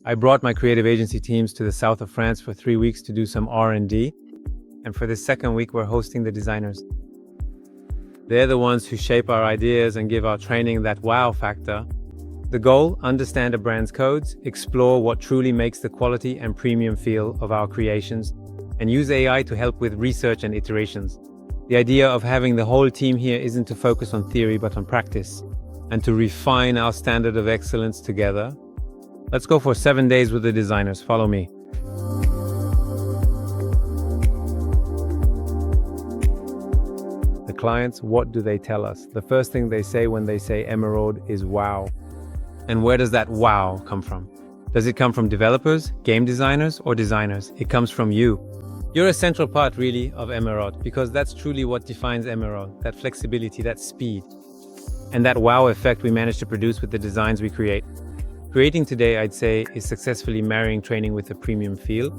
I brought my creative agency teams to the south of France for 3 weeks to do some R&D. And for this second week, we're hosting the designers. They're the ones who shape our ideas and give our training that wow factor. The goal, understand a brand's codes, explore what truly makes the quality and premium feel of our creations, and use AI to help with research and iterations. The idea of having the whole team here isn't to focus on theory but on practice, and to refine our standard of excellence together. Let's go for 7 days with the designers. Follow me. The clients, what do they tell us? The first thing they say when they say Emeraude is wow. And where does that wow come from? Does it come from developers, game designers, or designers? It comes from you. You're a central part, really, of Emeraude, because that's truly what defines Emeraude, that flexibility, that speed, and that wow effect we manage to produce with the designs we create. Creating today, I'd say, is successfully marrying training with a premium feel.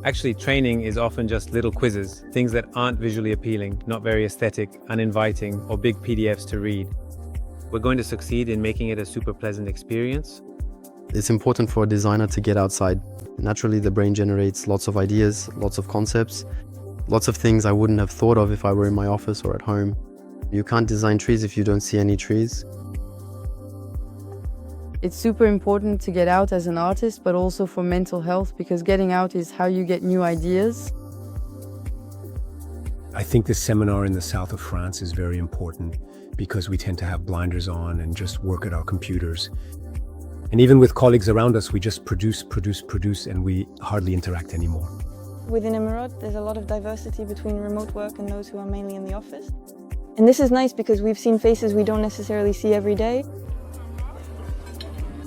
Actually, training is often just little quizzes, things that aren't visually appealing, not very aesthetic, uninviting, or big PDFs to read. We're going to succeed in making it a super pleasant experience. It's important for a designer to get outside. Naturally, the brain generates lots of ideas, lots of concepts, lots of things I wouldn't have thought of if I were in my office or at home. You can't design trees if you don't see any trees. It's super important to get out as an artist, but also for mental health, because getting out is how you get new ideas. I think this seminar in the south of France is very important because we tend to have blinders on and just work at our computers. And even with colleagues around us, we just produce, and we hardly interact anymore. Within Emeraude, there's a lot of diversity between remote work and those who are mainly in the office. And this is nice because we've seen faces we don't necessarily see every day.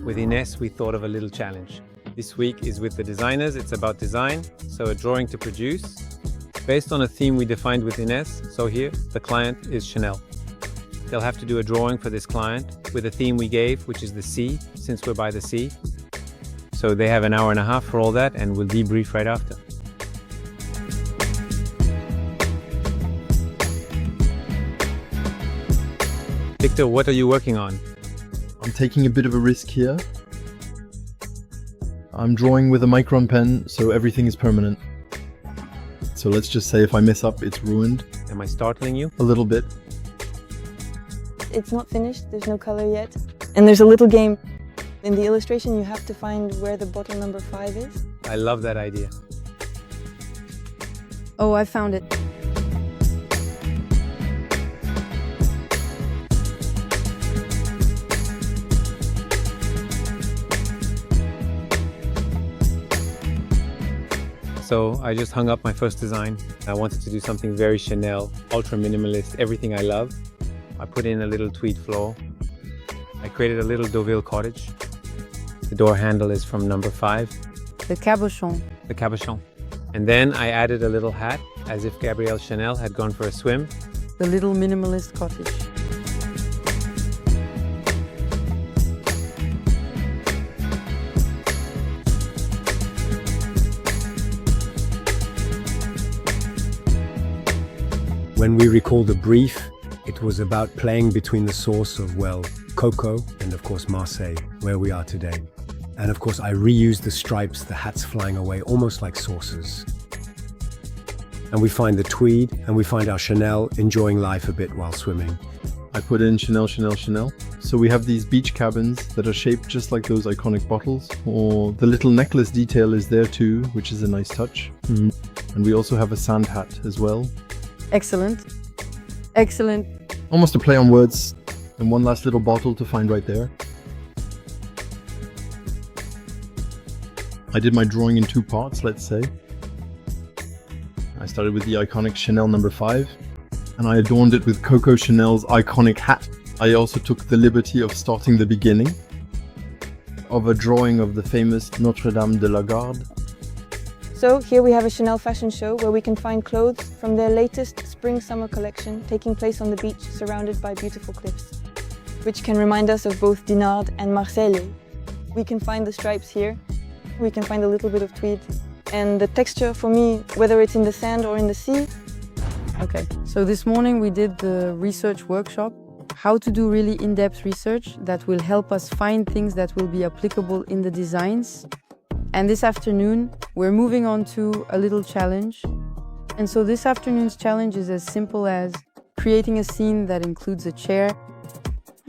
With Ines, we thought of a little challenge. This week is with the designers. It's about design, so a drawing to produce, based on a theme we defined with Ines. So here, the client is Chanel. They'll have to do a drawing for this client with a theme we gave, which is the sea, since we're by the sea. So they have an hour and a half for all that, and we'll debrief right after. Victor, what are you working on? I'm taking a bit of a risk here. I'm drawing with a Micron pen, so everything is permanent. So let's just say if I mess up, it's ruined. Am I startling you? A little bit. It's not finished, there's no color yet. And there's a little game. In the illustration, you have to find where the bottle number 5 is. I love that idea. Oh, I found it. So I just hung up my first design. I wanted to do something very Chanel, ultra minimalist, everything I love. I put in a little tweed floor. I created a little Deauville cottage. The door handle is from number 5. The cabochon. The cabochon. And then I added a little hat, as if Gabrielle Chanel had gone for a swim. The little minimalist cottage. When we recall the brief, it was about playing between the source of, well, Coco and of course Marseille, where we are today. And of course I reused the stripes, the hats flying away, almost like saucers. And we find the tweed, and we find our Chanel enjoying life a bit while swimming. I put in Chanel, Chanel, Chanel. So we have these beach cabins that are shaped just like those iconic bottles. Or the little necklace detail is there too, which is a nice touch. And we also have a sand hat as well. Excellent. Excellent. Almost a play on words, and one last little bottle to find right there. I did my drawing in 2 parts, let's say. I started with the iconic Chanel number 5, and I adorned it with Coco Chanel's iconic hat. I also took the liberty of starting the beginning of a drawing of the famous Notre Dame de la Garde. So here we have a Chanel fashion show where we can find clothes from their latest spring-summer collection taking place on the beach surrounded by beautiful cliffs, which can remind us of both Dinard and Marseille. We can find the stripes here, we can find a little bit of tweed, and the texture for me, whether it's in the sand or in the sea. Okay, so this morning we did the research workshop how to do really in-depth research that will help us find things that will be applicable in the designs. And this afternoon, we're moving on to a little challenge. And so this afternoon's challenge is as simple as creating a scene that includes a chair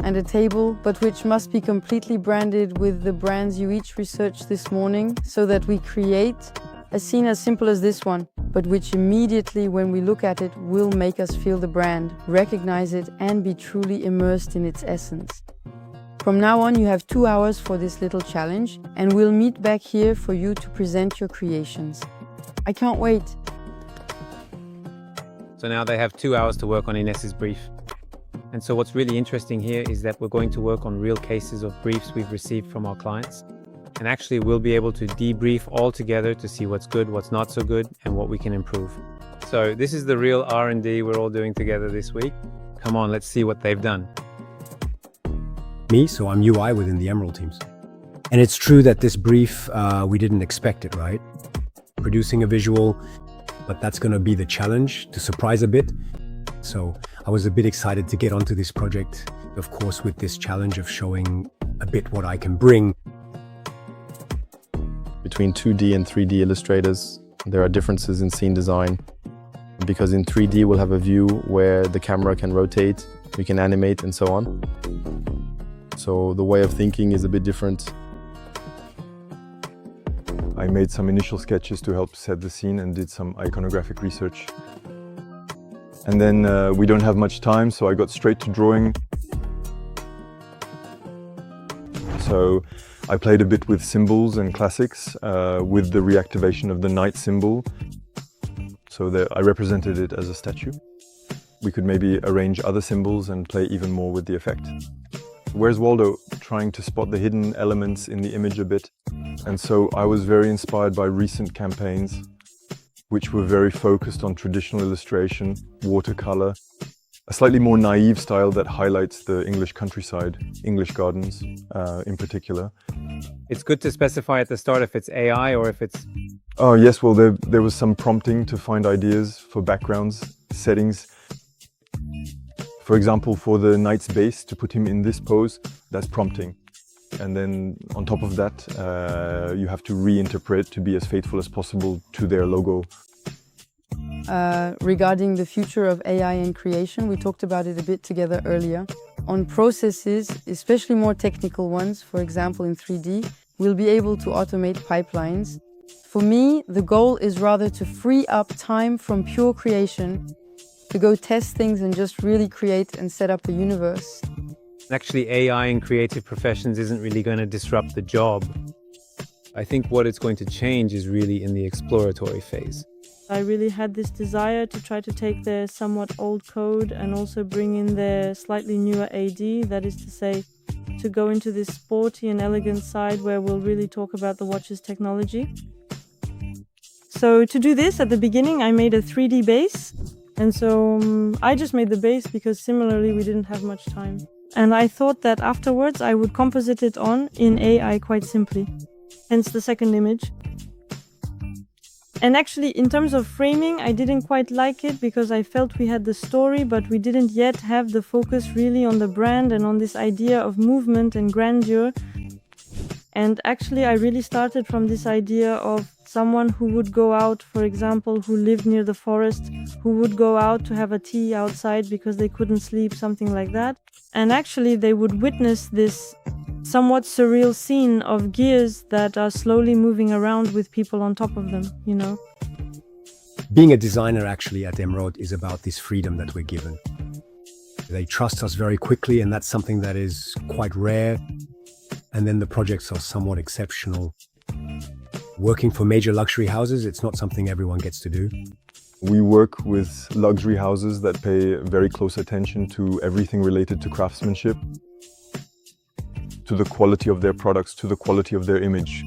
and a table, but which must be completely branded with the brands you each researched this morning, so that we create a scene as simple as this one, but which immediately, when we look at it, will make us feel the brand, recognize it, and be truly immersed in its essence. From now on, you have 2 hours for this little challenge, and we'll meet back here for you to present your creations. I can't wait. So now they have 2 hours to work on Inés's brief. And so what's really interesting here is that we're going to work on real cases of briefs we've received from our clients. And actually we'll be able to debrief all together to see what's good, what's not so good, and what we can improve. So this is the real R&D we're all doing together this week. Come on, let's see what they've done. Me, so I'm UI within the Emerald teams. And it's true that this brief, we didn't expect it, right? Producing a visual, but that's going to be the challenge, to surprise a bit. So I was a bit excited to get onto this project, of course, with this challenge of showing a bit what I can bring. Between 2D and 3D illustrators, there are differences in scene design. Because in 3D, we'll have a view where the camera can rotate, we can animate and so on. So the way of thinking is a bit different. I made some initial sketches to help set the scene and did some iconographic research. And then we don't have much time, so I got straight to drawing. So I played a bit with symbols and classics with the reactivation of the knight symbol. So I represented it as a statue. We could maybe arrange other symbols and play even more with the effect. Where's Waldo? Trying to spot the hidden elements in the image a bit. And so I was very inspired by recent campaigns, which were very focused on traditional illustration, watercolor, a slightly more naive style that highlights the English countryside, English gardens in particular. It's good to specify at the start if it's AI or if it's... Oh yes, well there was some prompting to find ideas for backgrounds, settings. For example, for the knight's base, to put him in this pose, that's prompting. And then on top of that, you have to reinterpret to be as faithful as possible to their logo. Regarding the future of AI and creation, we talked about it a bit together earlier. On processes, especially more technical ones, for example in 3D, we'll be able to automate pipelines. For me, the goal is rather to free up time from pure creation, to go test things and just really create and set up a universe. Actually, AI in creative professions isn't really going to disrupt the job. I think what it's going to change is really in the exploratory phase. I really had this desire to try to take their somewhat old code and also bring in their slightly newer AD, that is to say, to go into this sporty and elegant side where we'll really talk about the watch's technology. So to do this, at the beginning, I made a 3D base. And so I just made the base because similarly, we didn't have much time. And I thought that afterwards I would composite it on in AI quite simply. Hence the second image. And actually, in terms of framing, I didn't quite like it because I felt we had the story, but we didn't yet have the focus really on the brand and on this idea of movement and grandeur. And actually, I really started from this idea of someone who would go out, for example, who lived near the forest, who would go out to have a tea outside because they couldn't sleep, something like that. And actually, they would witness this somewhat surreal scene of gears that are slowly moving around with people on top of them, you know. Being a designer actually at Emerald is about this freedom that we're given. They trust us very quickly, and that's something that is quite rare. And then the projects are somewhat exceptional. Working for major luxury houses, it's not something everyone gets to do. We work with luxury houses that pay very close attention to everything related to craftsmanship, to the quality of their products, to the quality of their image.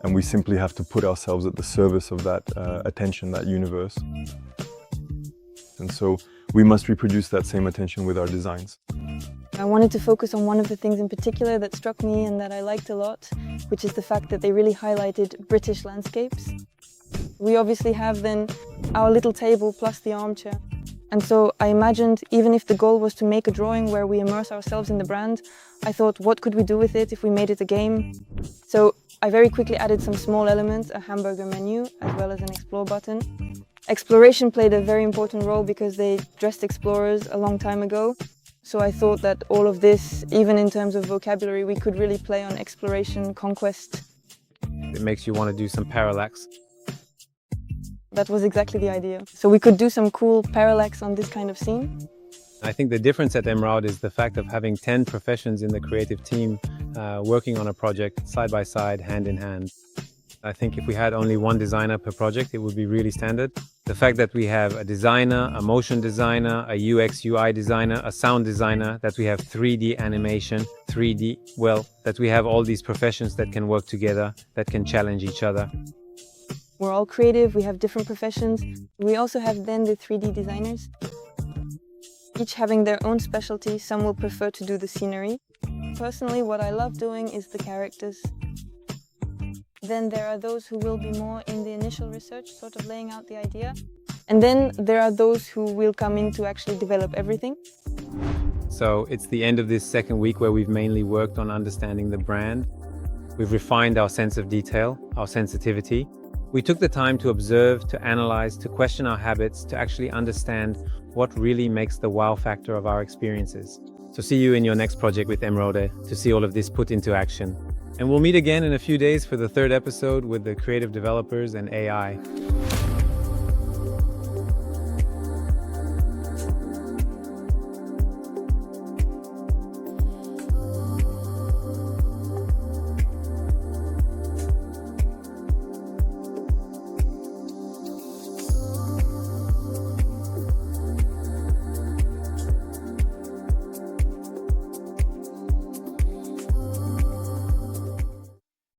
And we simply have to put ourselves at the service of that attention, that universe. And so we must reproduce that same attention with our designs. I wanted to focus on one of the things in particular that struck me and that I liked a lot, which is the fact that they really highlighted British landscapes. We obviously have then our little table plus the armchair. And so I imagined, even if the goal was to make a drawing where we immerse ourselves in the brand, I thought, what could we do with it if we made it a game? So I very quickly added some small elements, a hamburger menu, as well as an explore button. Exploration played a very important role because they dressed explorers a long time ago. So I thought that all of this, even in terms of vocabulary, we could really play on exploration, conquest. It makes you want to do some parallax. That was exactly the idea. So we could do some cool parallax on this kind of scene. I think the difference at Emerald is the fact of having 10 professions in the creative team working on a project side by side, hand in hand. I think if we had only one designer per project, it would be really standard. The fact that we have a designer, a motion designer, a UX, UI designer, a sound designer, that we have 3D animation, that we have all these professions that can work together, that can challenge each other. We're all creative, we have different professions. We also have then the 3D designers. Each having their own specialty, some will prefer to do the scenery. Personally, what I love doing is the characters. Then there are those who will be more in the initial research, sort of laying out the idea. And then there are those who will come in to actually develop everything. So it's the end of this second week where we've mainly worked on understanding the brand. We've refined our sense of detail, our sensitivity. We took the time to observe, to analyze, to question our habits, to actually understand what really makes the wow factor of our experiences. So see you in your next project with Emeraude to see all of this put into action. And we'll meet again in a few days for the third episode with the creative developers and AI.